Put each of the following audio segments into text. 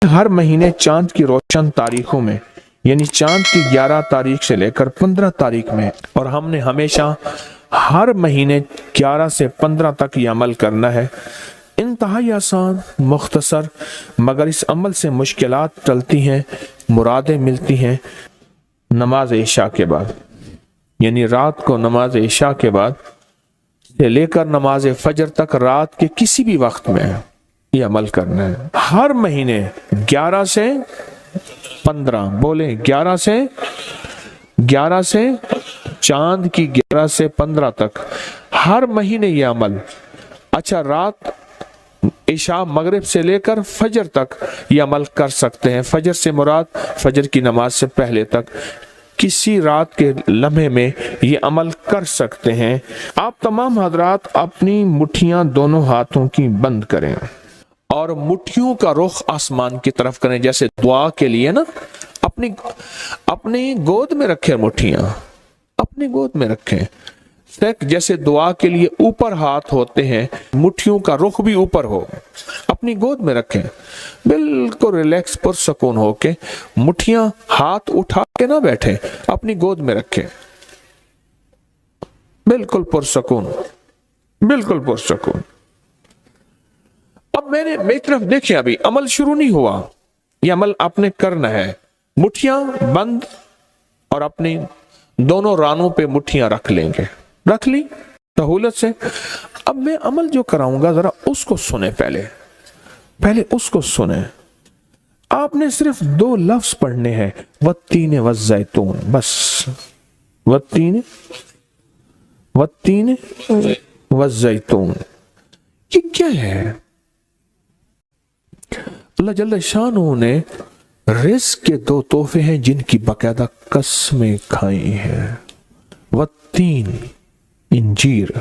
हर महीने चांद की रोशन तारीखों में, यानी चांद की 11 तारीख से लेकर 15 तारीख में, और हमने हमेशा हर महीने 11 से 15 तक ये अमल करना है। इंतहाई आसान, मुख्तसर, मगर इस अमल से मुश्किलात टलती हैं, मुरादें मिलती हैं। नमाज इशा के बाद, यानी रात को नमाज इशा के बाद से लेकर नमाज फजर तक रात के किसी भी वक्त में ये अमल करना है। हर महीने 11 से 15, बोले 11 से चांद की 11 से 15 तक हर महीने ये अमल। अच्छा, रात इशा मगरिब से लेकर फजर तक ये अमल कर सकते हैं। फजर से मुराद फजर की नमाज से पहले तक किसी रात के लम्हे में ये अमल कर सकते हैं। आप तमाम हजरात अपनी मुट्ठियां दोनों हाथों की बंद करें और मुट्ठियों का रुख आसमान की तरफ करें, जैसे दुआ के लिए ना अपनी गोद में रखें, मुट्ठियां अपनी गोद में रखें। जैसे दुआ के लिए ऊपर हाथ होते हैं, मुट्ठियों का रुख भी ऊपर हो, अपनी गोद में रखें। बिल्कुल रिलैक्स पुरसकून होके, मुट्ठियां हाथ उठा के ना बैठे, अपनी गोद में रखें। बिल्कुल पुरसकून, बिल्कुल पुरसकून। अब मेरी तरफ देखिए, अभी अमल शुरू नहीं हुआ, यह अमल आपने करना है। मुट्ठियां बंद और अपनी दोनों रानों पे मुट्ठियां रख लेंगे, रख ली सहूलत से। अब मैं अमल जो कराऊंगा जरा उसको सुने, पहले उसको सुने। आपने सिर्फ 2 लफ्ज पढ़ने हैं, वत्तीन वज़ैतून, बस वत्तीन वज़ैतून। ये क्या है? अल्लाह जल्ल शानहू ने रिज़्क़ के 2 तोहफे हैं जिनकी बाकायदा कसमें खाई हैं। वत्तीन इंजीर,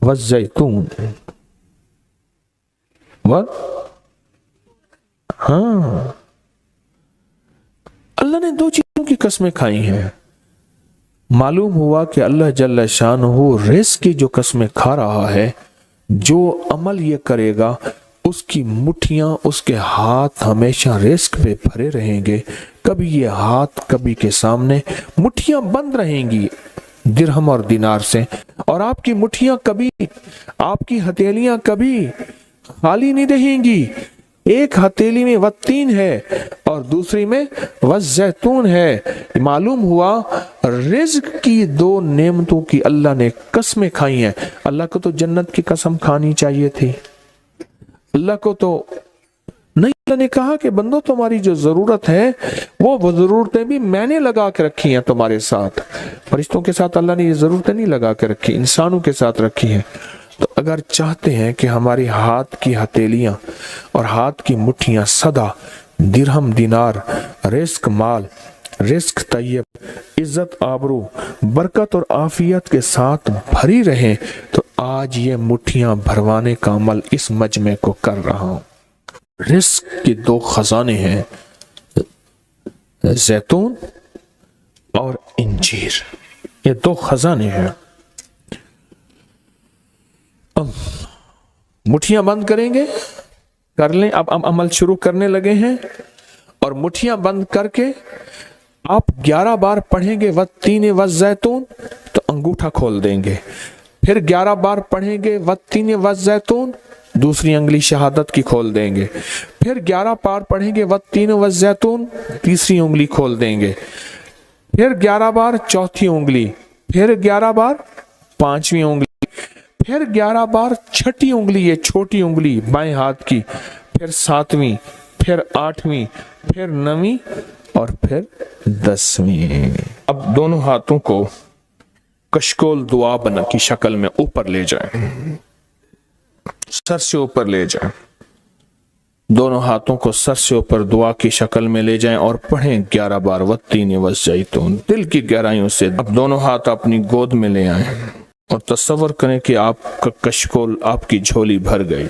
वज़ैतून, हाँ, अल्लाह ने 2 चीजों की कसमें खाई हैं। मालूम हुआ कि अल्लाह जल्ल शानहू रिज़्क़ की जो कसमें खा रहा है, जो अमल ये करेगा उसकी मुट्ठियां, उसके हाथ हमेशा रिज़्क़ पे भरे रहेंगे। कभी ये हाथ कभी के सामने, मुट्ठियां बंद रहेंगी दिरहम और दिनार से, और आपकी मुट्ठियां कभी, आपकी हथेलियां कभी खाली नहीं रहेंगी। एक हथेली में वत्तीन है और दूसरी में वज़ैतून है। मालूम हुआ रिज़्क़ की 2 नेमतों की अल्लाह ने कसमें खाई हैं। अल्लाह को तो जन्नत की कसम खानी चाहिए थी, अल्लाह को तो नहीं। अल्लाह ने कहा कि बंदो, तुम्हारी जो जरूरत है वो जरूरतें भी मैंने लगा के रखी हैं तुम्हारे साथ। फरिश्तों के साथ अल्लाह ने ये जरूरतें नहीं लगा के रखी, इंसानों के साथ रखी हैं। तो अगर चाहते हैं कि हमारी हाथ की हथेलियां और हाथ की मुट्ठियां सदा दिरहम, दिनार, रिज़्क़ माल, रिज़्क़ तैयब, इज्जत, आबरू, बरकत और आफियत के साथ भरी रहें, तो आज ये मुट्ठियां भरवाने का अमल इस मजमे को कर रहा हूं। रिज़्क़ के 2 खजाने हैं, जैतून और इंजीर, ये 2 खजाने हैं। अब मुट्ठियां बंद करेंगे, कर लें। अब अमल शुरू करने लगे हैं, और मुट्ठियां बंद करके आप 11 बार पढ़ेंगे वत्तीन वज़ैतून, तो अंगूठा खोल देंगे। फिर 11 बार पढ़ेंगे वत्तीन वज़ैतून, दूसरी अंगुली शहादत की खोल देंगे। फिर 11 बार पढ़ेंगे वत्तीन वज़ैतून, तीसरी उंगली खोल देंगे। फिर 11 बार चौथी उंगली, फिर 11 बार 5वीं उंगली, फिर 11 बार छठी उंगली, ये छोटी उंगली बाएं हाथ की, फिर 7वीं, फिर 8वीं, फिर 9वीं और फिर 10वीं। अब दोनों हाथों को कशकोल दुआ बना की शक्ल में ऊपर ले जाएं, सर से ऊपर ले जाएं। दोनों हाथों को सर से ऊपर दुआ की शक्ल में ले जाएं और पढ़ें 11 बार वत्तीन वज़ैतून, दिल की गहराइयों से। अब दोनों हाथ अपनी गोद में ले आएं और तस्वर करें कि आपका कशकोल, आपकी झोली भर गई,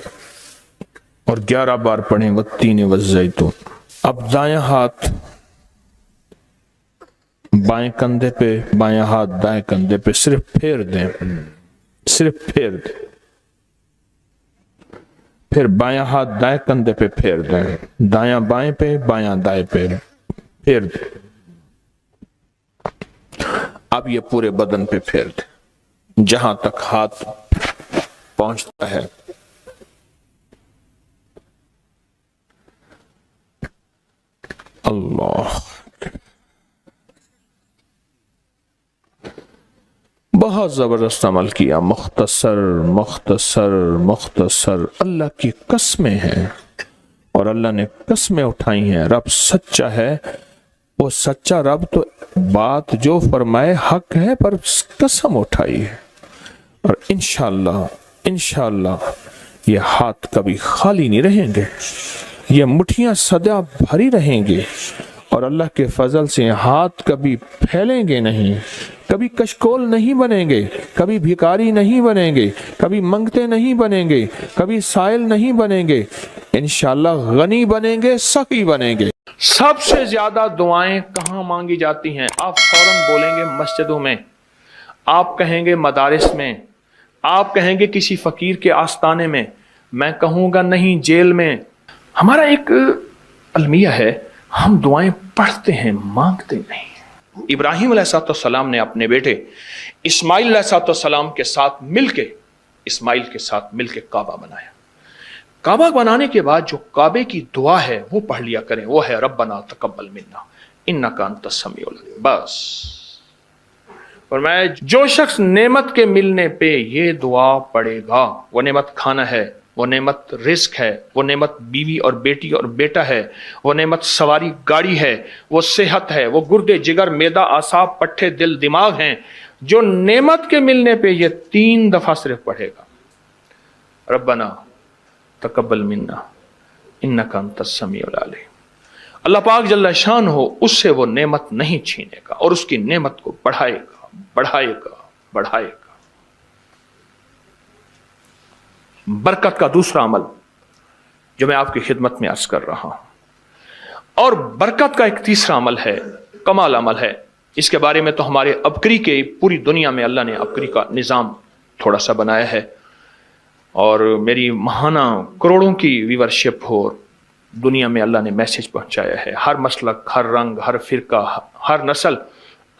और 11 बार पढ़ें वत्तीन वज़ैतून। अब दायां हाथ बाएं कंधे पे, बायां हाथ दाएं कंधे पे, सिर्फ फेर दें, सिर्फ फेर दें। फिर बायां हाथ दाएं कंधे पे फेर दें, दायां बाएं पे, बायां दाएं पे फेर दें। अब ये पूरे बदन पे फेर दें जहां तक हाथ पहुंचता है। अल्लाह, बहुत जबरदस्त अमल किया। मुख्तसर मुख्तसर मुख्तसर, अल्लाह की कसमें हैं और अल्लाह ने कसमें उठाई हैं। रब सच्चा है, वो सच्चा रब तो बात जो फरमाए हक है, पर कसम उठाई है। और इंशाअल्लाह इंशाअल्लाह ये हाथ कभी खाली नहीं रहेंगे, ये मुट्ठियां सदा भरी रहेंगी और अल्लाह के फजल से हाथ कभी फैलेंगे नहीं, कभी कशकोल नहीं बनेंगे, कभी भिखारी नहीं बनेंगे, कभी मंगते नहीं बनेंगे, कभी साइल नहीं बनेंगे, इंशाअल्लाह गनी बनेंगे, सकी बनेंगे। सबसे ज्यादा दुआएं कहाँ मांगी जाती हैं? आप फौरन बोलेंगे मस्जिदों में, आप कहेंगे मदारिस में, आप कहेंगे किसी फकीर के आस्ताने में, मैं कहूँगा नहीं जेल में। हमारा एक अलमिया है, हम दुआएं पढ़ते हैं, मांगते नहीं। इब्राहिम अलैहिस्सलाम ने अपने बेटे इस्माइल अलैहिस्सलाम के साथ मिलके काबा बनाया। काबा बनाने के बाद जो काबे की दुआ है वो पढ़ लिया करें, वो है रब्बना तकब्बल मिन्ना इन्नका अंतस समीउल अलीम। बस। और मैं जो शख्स नेमत के मिलने पे ये दुआ पढ़ेगा, वो नेमत खाना है, वो नेमत रिस्क है, वो नेमत बीवी और बेटी और बेटा है, वो नेमत सवारी गाड़ी है, वो सेहत है, वो गुर्दे जिगर मैदा आसाब पट्ठे दिल दिमाग हैं, जो नेमत के मिलने पे ये 3 दफा सिर्फ पढ़ेगा रब्बना तकब्बल मिन्ना इन्नका अंतस समीउल अलीम, अल्लाह पाक जल्ला शान हो उससे वो नेमत नहीं छीनेगा और उसकी नेमत को बढ़ाएगा बढ़ाएगा बढ़ाएगा। बरकत का दूसरा अमल जो मैं आपकी खिदमत में अर्ज कर रहा हूं, और बरकत का एक तीसरा अमल है, कमाल अमल है। इसके बारे में तो हमारे अबकरी के पूरी दुनिया में अल्लाह ने अबकरी का निज़ाम थोड़ा सा बनाया है, और मेरी महाना करोड़ों की व्यूवरशिप हो, दुनिया में अल्लाह ने मैसेज पहुंचाया है। हर मसलक, हर रंग, हर फिरका, हर नस्ल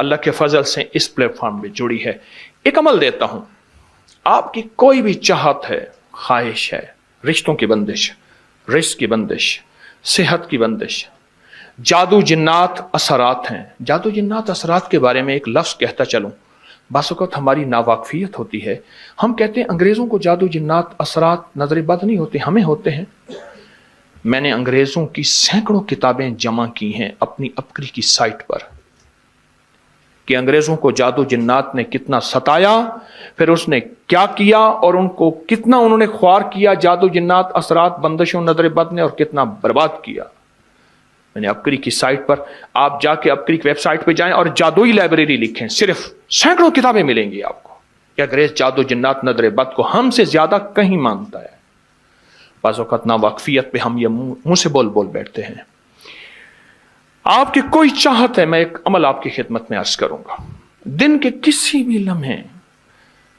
अल्लाह के फजल से इस प्लेटफॉर्म में जुड़ी है। एक अमल देता हूं, आपकी कोई भी चाहत है, ख्वाहिश है, रिश्तों की बंदिश, रिस्क की बंदिश, सेहत की बंदिश, जादू जिन्नात असरात हैं। जादू जिन्नात असरात के बारे में एक लफ्ज़ कहता चलूं, बास वक़्त हमारी नावाकफियत होती है। हम कहते हैं अंग्रेज़ों को जादू जिन्नात असरात नजर बद नहीं होते, हमें होते हैं। मैंने अंग्रेज़ों की सैकड़ों किताबें जमा की हैं अपनी अबकरी की साइट पर कि अंग्रेज़ों को जादू जिन्नात ने कितना सताया, फिर उसने क्या किया और उनको कितना उन्होंने ख्वार किया जादू जिन्नात असरात बंदिशों नजर बद ने, और कितना बर्बाद किया। मैंने अबकरी की साइट पर, आप जाके अबकरी की वेबसाइट पे जाएं और जादुई लाइब्रेरी लिखें, सिर्फ सैकड़ों किताबें मिलेंगी आपको कि अंग्रेज जादू जिन्नात नजर बद को हमसे ज्यादा कहीं मानता है। बाज़ औक़ात नावाकफियत पे हम ये मुंह से बोल बोल बैठते हैं। आपकी कोई चाहत है, मैं एक अमल आपकी खिदमत में अर्ज करूंगा, दिन के किसी भी लम्हे,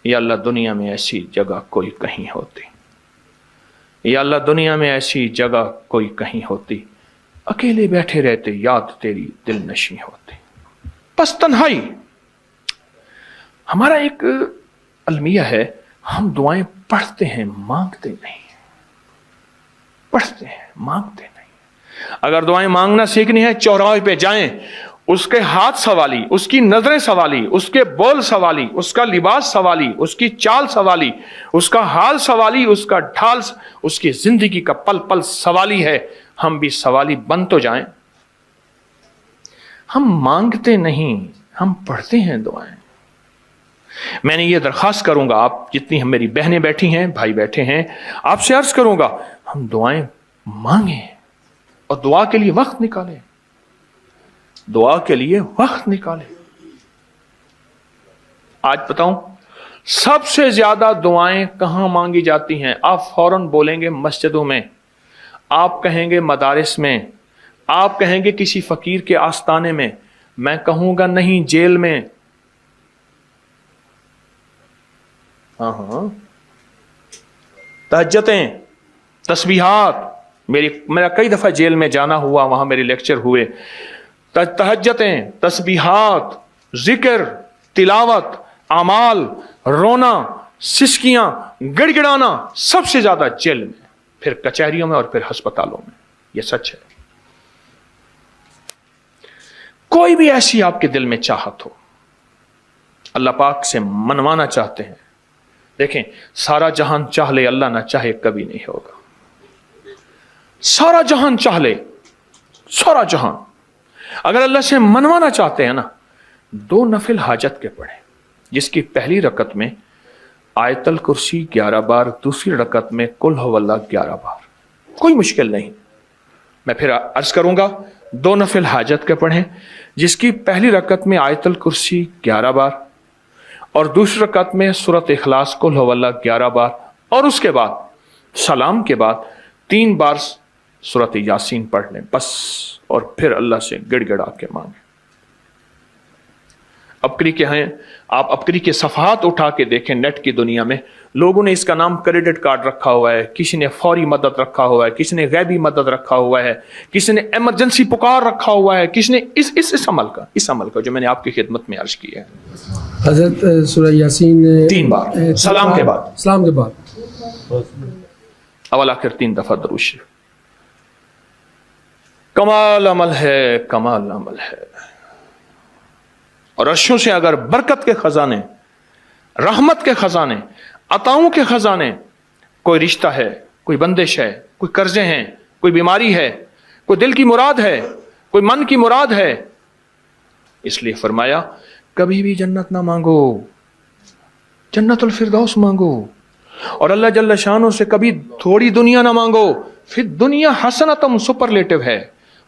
या अल्लाह दुनिया में ऐसी जगह कोई कहीं होती, या अल्लाह दुनिया में ऐसी जगह कोई कहीं होती, अकेले बैठे रहते याद तेरी दिल नशी होती, बस तन्हाई। हमारा एक अलमिया है, हम दुआएं पढ़ते हैं, मांगते नहीं, पढ़ते हैं, मांगते नहीं। अगर दुआएं मांगना सीखनी है, चौराहे पे जाएं, उसके हाथ सवाली, उसकी नजरें सवाली, उसके बोल सवाली, उसका लिबास सवाली, उसकी चाल सवाली, उसका हाल सवाली, उसका ढाल, उसकी जिंदगी का पल पल सवाली है। हम भी सवाली बन तो जाएं। हम मांगते नहीं, हम पढ़ते हैं दुआएं। मैंने ये दरखास्त करूंगा, आप जितनी हम मेरी बहनें बैठी हैं, भाई बैठे हैं, आपसे अर्ज करूंगा, हम दुआएं मांगें और दुआ के लिए वक्त निकालें, दुआ के लिए वक्त निकालें। आज बताऊं सबसे ज्यादा दुआएं कहां मांगी जाती हैं? आप फौरन बोलेंगे मस्जिदों में, आप कहेंगे मदारिस में, आप कहेंगे किसी फकीर के आस्ताने में, मैं कहूंगा नहीं जेल में। हाँ, तहज्जुदें, तस्बीहात, मेरा कई दफ़ा जेल में जाना हुआ, वहाँ मेरे लेक्चर हुए, तहज्जुदें, तस्बीहात, जिक्र, तिलावत, अमाल, रोना, सिसकियां, गिड़गिड़ाना, सबसे ज्यादा जेल में, फिर कचहरियों में और फिर अस्पतालों में। यह सच है। कोई भी ऐसी आपके दिल में चाहत हो, अल्लाह पाक से मनवाना चाहते हैं, देखें, सारा जहान चाह ले, अल्लाह ना चाहे कभी नहीं होगा। सारा जहान चाह ले, सारा जहान, अगर अल्लाह से मनवाना चाहते हैं ना, 2 नफिल हाजत के पढ़े, जिसकी पहली रकत में आयतल कुर्सी 11 बार, दूसरी रकत में कुल हुवल्लाह 11 बार, कोई मुश्किल नहीं। मैं फिर अर्ज करूंगा, 2 नफिल हाजत के पढ़ें, जिसकी पहली रकत में आयतल कुर्सी 11 बार और दूसरी रकत में सूरत इखलास कुल हुवल्लाह 11 बार, और उसके बाद सलाम के बाद 3 बार सूरत यासीन पढ़ लें बस, और फिर अल्लाह से गिड़गिड़ा के मांगे। अबकरी के हैं, आप अबकरी के सफ़हात उठा के देखें, नेट की दुनिया में लोगों ने इसका नाम क्रेडिट कार्ड रखा हुआ है, किसी ने फौरी मदद रखा हुआ है, किसी ने गैबी मदद रखा हुआ है, किसी ने इमरजेंसी पुकार रखा हुआ है, किसी ने इस अमल का जो मैंने आपकी खिदमत में अर्ज किया है। हज़रत सूरह यासीन 3 बार सलाम के बाद अवल आखिर 3 दफा दरूद शरीफ। कमाल अमल है, कमाल अमल है। और अर्शों से अगर बरकत के खजाने, रहमत के खजाने, अताओं के खजाने, कोई रिश्ता है, कोई बंदिश है, कोई कर्जे हैं, कोई बीमारी है, कोई दिल की मुराद है, कोई मन की मुराद है, इसलिए फरमाया कभी भी जन्नत ना मांगो, जन्नतुल फिरदौस मांगो, और अल्लाह जल्ल शानो से कभी थोड़ी दुनिया ना मांगो। फिर दुनिया हसनतम सुपरलेटिव है,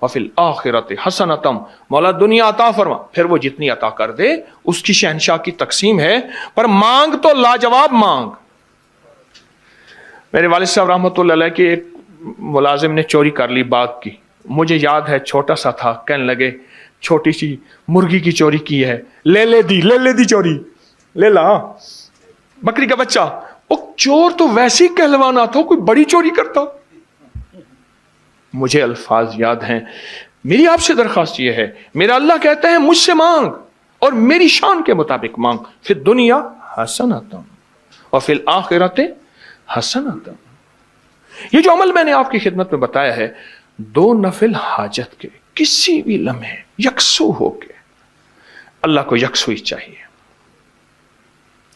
और फिर आखिरत हसनतम, मौला दुनिया अता फरमा, फिर वो जितनी अता कर दे उसकी शहनशाह की तकसीम है, पर मांग तो लाजवाब मांग। मेरे वालिद साहब रहमतुल्लाह अलैह के एक मुलाजिम ने चोरी कर ली बाग की, मुझे याद है छोटा सा था, कहने लगे छोटी सी मुर्गी की चोरी की है, ले ले दी चोरी, ले ला बकरी का बच्चा। वो चोर तो वैसे ही कहलवाना था, कोई बड़ी चोरी करता। मुझे अल्फाज याद हैं। मेरी आपसे दरखास्त यह है, मेरा अल्लाह कहता है मुझसे मांग और मेरी शान के मुताबिक मांग, फिर दुनिया हसनतम और फिर आखिरत हसनतम। ये जो अमल मैंने आपकी खिदमत में बताया है, 2 नफिल हाजत के किसी भी लम्हे यकसू होके, अल्लाह को यकसुई चाहिए,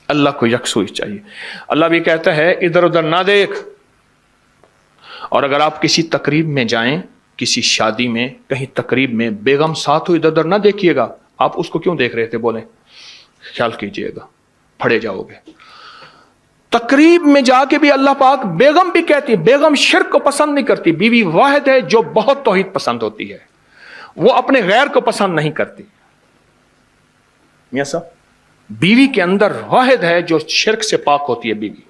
अल्लाह को यकसुई चाहिए। अल्लाह भी कहता है इधर उधर ना देख। और अगर आप किसी तकरीब में जाएं, किसी शादी में, कहीं तकरीब में बेगम साथ हो, इधर उधर ना देखिएगा। आप उसको क्यों देख रहे थे, बोले ख्याल कीजिएगा, फड़े जाओगे। तकरीब में जाके भी अल्लाह पाक बेगम भी कहती है, बेगम शिर्क को पसंद नहीं करती, बीवी वाहिद है जो बहुत तौहीद पसंद होती है, वो अपने गैर को पसंद नहीं करती। मियां साहब, बीवी के अंदर वाहिद है जो शिर्क से पाक होती है बीवी,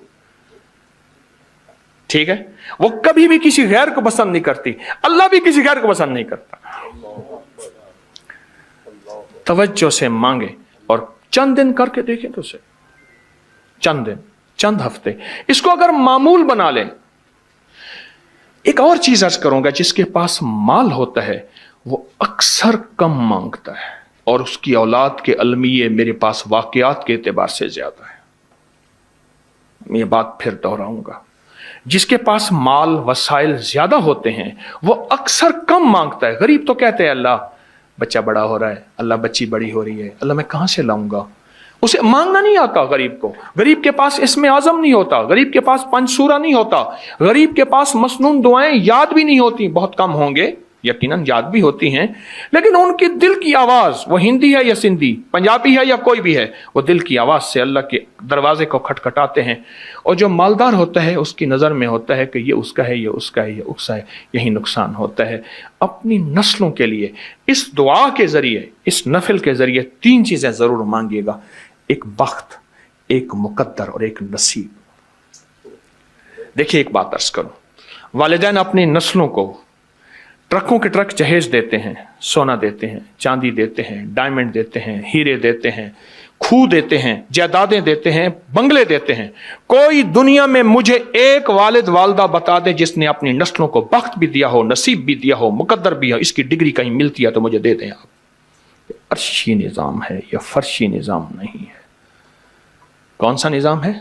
ठीक है, वो कभी भी किसी गैर को पसंद नहीं करती, अल्लाह भी किसी गैर को पसंद नहीं करता। तवज्जो से मांगे और चंद दिन करके देखें तो से, चंद दिन, चंद हफ्ते, इसको अगर मामूल बना लें। एक और चीज अर्ज करूंगा, जिसके पास माल होता है वो अक्सर कम मांगता है, और उसकी औलाद के अलमिये मेरे पास वाकयात के एतबार से ज्यादा है। मैं ये बात फिर दोहराऊंगा, जिसके पास माल वसाइल ज्यादा होते हैं वो अक्सर कम मांगता है। गरीब तो कहते हैं अल्लाह बच्चा बड़ा हो रहा है, अल्लाह बच्ची बड़ी हो रही है, अल्लाह मैं कहां से लाऊंगा। उसे मांगना नहीं आता गरीब को। गरीब के पास इसमें आजम नहीं होता, गरीब के पास पंचसूरा नहीं होता, गरीब के पास मसनून दुआएं याद भी नहीं होती, बहुत कम होंगे, यकीनन याद भी होती हैं, लेकिन उनकी दिल की आवाज, वो हिंदी है या सिंधी, पंजाबी है या कोई भी है, वो दिल की आवाज से अल्लाह के दरवाजे को खटखटाते हैं। और जो मालदार होता है उसकी नजर में होता है कि ये उसका है, ये उसका है, ये उसका है, यही नुकसान होता है। अपनी नस्लों के लिए इस दुआ के जरिए, इस नफिल के जरिए 3 चीजें जरूर मांगिएगा, एक बख्त, एक मुकद्दर और एक नसीब। देखिए एक बात अर्ज करूं, वालिदैन अपनी नस्लों को ट्रकों के ट्रक जहेज देते हैं, सोना देते हैं, चांदी देते हैं, डायमंड देते हैं, हीरे देते हैं, کھو دیتے ہیں، جائیدادیں دیتے ہیں، بنگلے دیتے ہیں، کوئی دنیا میں مجھے ایک والد والدہ بتا دے جس نے اپنی نسلوں کو بخت بھی دیا ہو، نصیب بھی دیا ہو، مقدر بھی ہو، اس کی ڈگری کہیں ملتی ہے تو مجھے دے دیں آپ۔ عرشی نظام ہے، یہ فرشی نظام نہیں ہے۔ کون سا نظام ہے؟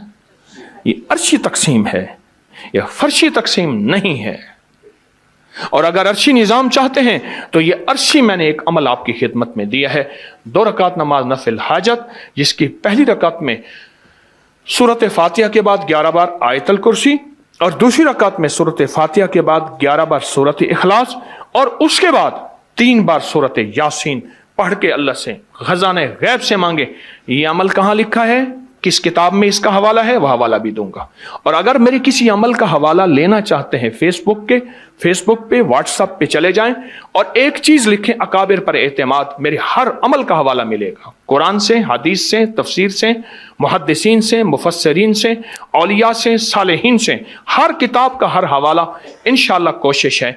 یہ عرشی تقسیم ہے، یہ فرشی تقسیم نہیں ہے۔ اور اگر عرشی نظام چاہتے ہیں تو یہ عرشی میں نے ایک عمل آپ کی خدمت میں دیا ہے۔ 2 رکعت نماز نفل حاجت، جس کی پہلی رکعت میں سورۃ فاتحہ کے بعد 11 بار آیت الکرسی، اور دوسری رکعت میں سورۃ فاتحہ کے بعد 11 بار سورۃ اخلاص، اور اس کے بعد 3 بار سورۃ یاسین پڑھ کے اللہ سے خزانہ غیب سے مانگے۔ یہ عمل کہاں لکھا ہے، کس کتاب میں اس کا حوالہ ہے، وہ حوالہ بھی دوں گا۔ اور اگر میرے کسی عمل کا حوالہ لینا چاہتے ہیں فیس بک پہ واٹس ایپ پہ چلے جائیں اور ایک چیز لکھیں، اکابر پر اعتماد، میرے ہر عمل کا حوالہ ملے گا، قرآن سے، حدیث سے، تفسیر سے، محدثین سے، مفسرین سے، اولیاء سے، صالحین سے، ہر کتاب کا ہر حوالہ انشاءاللہ کوشش ہے